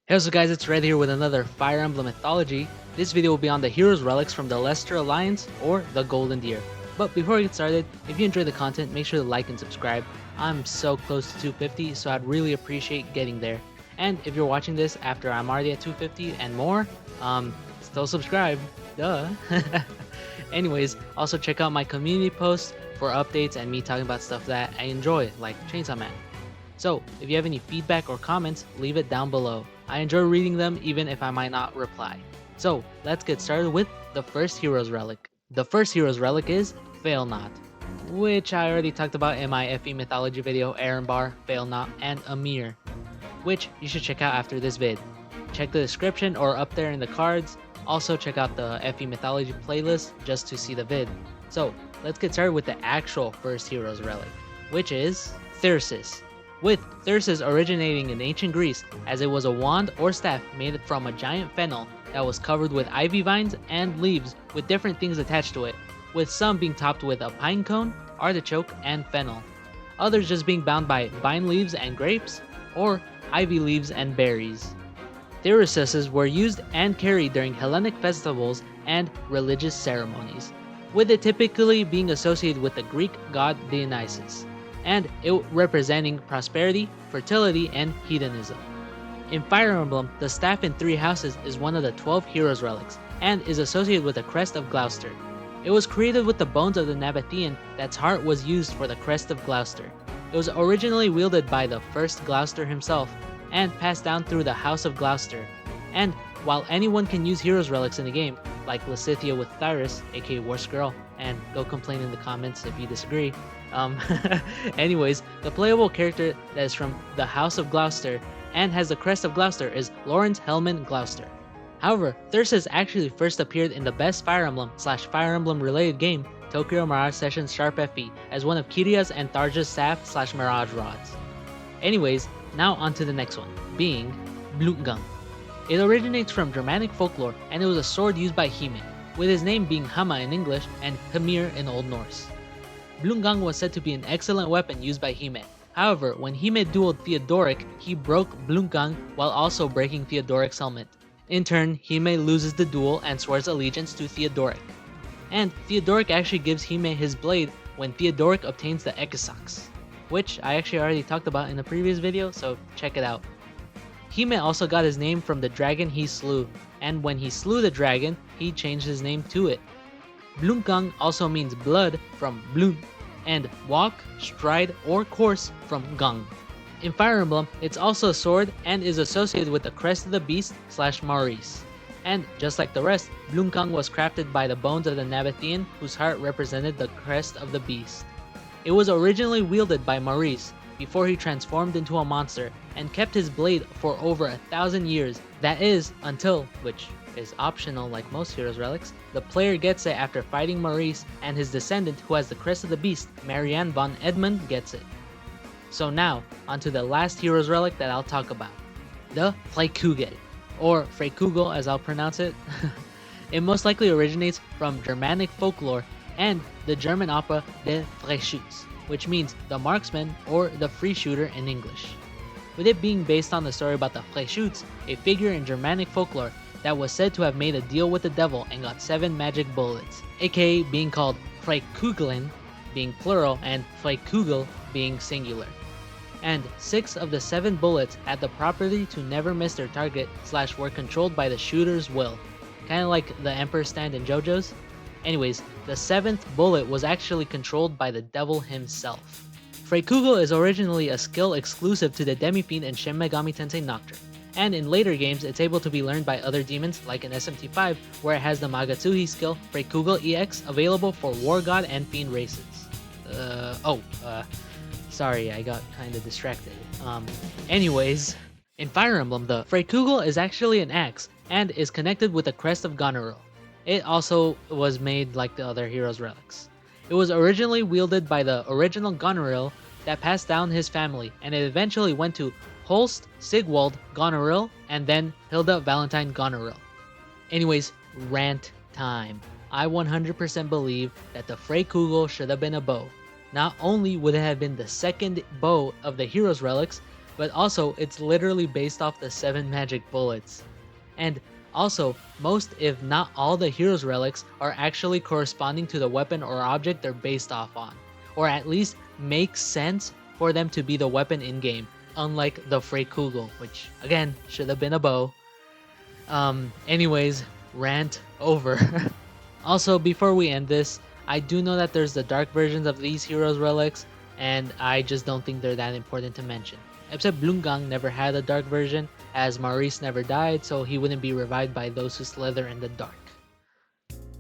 Hey, what's up guys, it's Red here with another Fire Emblem Mythology. This video will be on the Heroes Relics from the Leicester Alliance or the Golden Deer. But before we get started, if you enjoy the content, make sure to like and subscribe. I'm so close to 250, so I'd really appreciate getting there. And if you're watching this after I'm already at 250 and more, still subscribe, duh. Anyways, also check out my community posts for updates and me talking about stuff that I enjoy, like Chainsaw Man. So, if you have any feedback or comments, leave it down below. I enjoy reading them even if I might not reply. So, let's get started with the first Hero's Relic. The first Hero's Relic is Failnaught, which I already talked about in my FE Mythology video, Bar, Failnaught, and Amir, which you should check out after this vid. Check the description or up there in the cards. Also check out the FE Mythology playlist just to see the vid. So, let's get started with the actual first Hero's Relic, which is Thyrsus. With Thyrsus originating in ancient Greece, as it was a wand or staff made from a giant fennel that was covered with ivy vines and leaves with different things attached to it, with some being topped with a pine cone, artichoke, and fennel. Others just being bound by vine leaves and grapes, or ivy leaves and berries. Thyrsuses were used and carried during Hellenic festivals and religious ceremonies, with it typically being associated with the Greek god Dionysus, and it representing prosperity, fertility, and hedonism. In Fire Emblem, the staff in 3 houses is one of the 12 Heroes Relics, and is associated with the crest of Gloucester. It was created with the bones of the Nabatean that's heart was used for the crest of Gloucester. It was originally wielded by the first Gloucester himself, and passed down through the House of Gloucester. And while anyone can use Heroes Relics in the game, like Lysithea with Thyrsus, aka Worst Girl, and go complain in the comments if you disagree. Anyways, the playable character that is from the House of Gloucester and has the crest of Gloucester is Lawrence Hellman Gloucester. However, Thyrsus actually first appeared in the best Fire Emblem / Fire Emblem related game, Tokyo Mirage Sessions Sharp FE, as one of Kiria's and Tharja's staff / Mirage rods. Anyways, now on to the next one, being Blutgang. It originates from Germanic folklore and it was a sword used by Hime, with his name being Hama in English and Hymir in Old Norse. Blutgang was said to be an excellent weapon used by Hime. However, when Hime dueled Theodoric, he broke Blutgang while also breaking Theodoric's helmet. In turn, Hime loses the duel and swears allegiance to Theodoric. And Theodoric actually gives Hime his blade when Theodoric obtains the Ekisox, which I actually already talked about in the previous video, so check it out. Hime also got his name from the dragon he slew, and when he slew the dragon, he changed his name to it. Blutgang also means blood from Blut, and walk, stride, or course from Gang. In Fire Emblem, it's also a sword and is associated with the crest of the beast / Maurice. And just like the rest, Blutgang was crafted by the bones of the Nabatean, whose heart represented the crest of the beast. It was originally wielded by Maurice before he transformed into a monster and kept his blade for over 1,000 years, that is, until, which is optional like most Heroes Relics, the player gets it after fighting Maurice and his descendant who has the crest of the beast, Marianne von Edmund, gets it. So now, onto the last Heroes Relic that I'll talk about, the Freikugel, or Freikugel as I'll pronounce it. It most likely originates from Germanic folklore and the German opera Der Freischütz, which means the marksman or the free shooter in English. With it being based on the story about the Freischütz, a figure in Germanic folklore that was said to have made a deal with the devil and got 7 magic bullets, aka being called Freikugeln, being plural, and Freikugel being singular. And 6 of the 7 bullets had the property to never miss their target / were controlled by the shooter's will, kinda like the Emperor's Stand in JoJo's. Anyways, the 7th bullet was actually controlled by the devil himself. Freikugel is originally a skill exclusive to the Demi-Fiend in Shin Megami Tensei Nocturne, and in later games it's able to be learned by other demons like in SMT5, where it has the Magatsuhi skill Freikugel EX available for War God and Fiend races. Sorry, I got kinda distracted. Anyways, in Fire Emblem, the Freikugel is actually an axe and is connected with the crest of Goneril. It also was made like the other Heroes Relics. It was originally wielded by the original Goneril that passed down his family, and it eventually went to Holst Sigwald Goneril and then Hilda Valentine Goneril. Anyways, rant time. I 100% believe that the Freikugel should have been a bow. Not only would it have been the second bow of the Heroes Relics, but also it's literally based off the 7 magic bullets. And also, most if not all the heroes relics are actually corresponding to the weapon or object they're based off on, or at least make sense for them to be the weapon in-game, unlike the Freikugel, which again should have been a bow. Anyways, rant over. Also, before we end this, I do know that there's the dark versions of these heroes relics, and I just don't think they're that important to mention. Except Blutgang never had a dark version, as Maurice never died, so he wouldn't be revived by those who slither in the dark.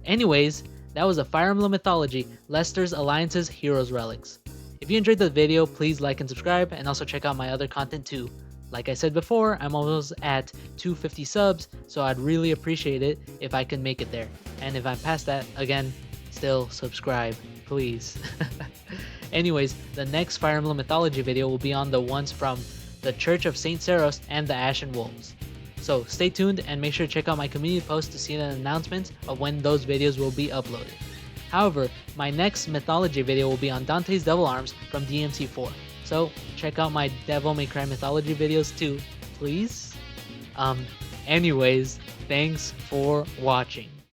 Anyways, that was a Fire Emblem Mythology, Leicester's Alliance's Heroes Relics. If you enjoyed the video, please like and subscribe, and also check out my other content too. Like I said before, I'm almost at 250 subs, so I'd really appreciate it if I can make it there. And if I'm past that, again, still subscribe, please. Anyways, the next Fire Emblem Mythology video will be on the ones from the Church of St. Seros and the Ashen Wolves. So stay tuned and make sure to check out my community post to see the announcements of when those videos will be uploaded. However, my next Mythology video will be on Dante's Devil Arms from DMC4. So check out my Devil May Cry Mythology videos too, please. Anyways, thanks for watching.